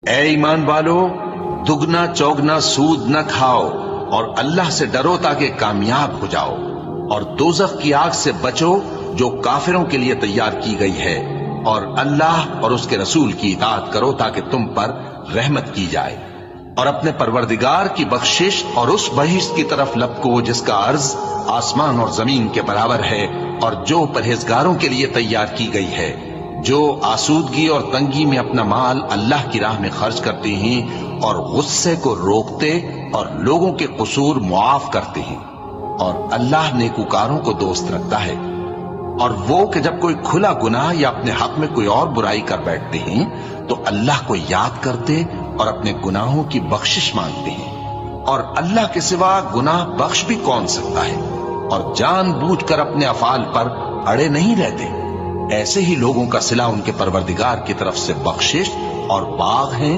اے ایمان والو، دگنا چوگنا سود نہ کھاؤ اور اللہ سے ڈرو تاکہ کامیاب ہو جاؤ، اور دوزخ کی آگ سے بچو جو کافروں کے لیے تیار کی گئی ہے، اور اللہ اور اس کے رسول کی اطاعت کرو تاکہ تم پر رحمت کی جائے، اور اپنے پروردگار کی بخشش اور اس بہشت کی طرف لپکو جس کا عرض آسمان اور زمین کے برابر ہے، اور جو پرہیزگاروں کے لیے تیار کی گئی ہے، جو آسودگی اور تنگی میں اپنا مال اللہ کی راہ میں خرچ کرتے ہیں اور غصے کو روکتے اور لوگوں کے قصور معاف کرتے ہیں، اور اللہ نیکوکاروں کو دوست رکھتا ہے۔ اور وہ کہ جب کوئی کھلا گناہ یا اپنے حق میں کوئی اور برائی کر بیٹھتے ہیں تو اللہ کو یاد کرتے اور اپنے گناہوں کی بخشش مانگتے ہیں، اور اللہ کے سوا گناہ بخش بھی کون سکتا ہے، اور جان بوجھ کر اپنے افعال پر اڑے نہیں رہتے۔ ایسے ہی لوگوں کا صلہ ان کے پروردگار کی طرف سے بخشش اور باغ ہیں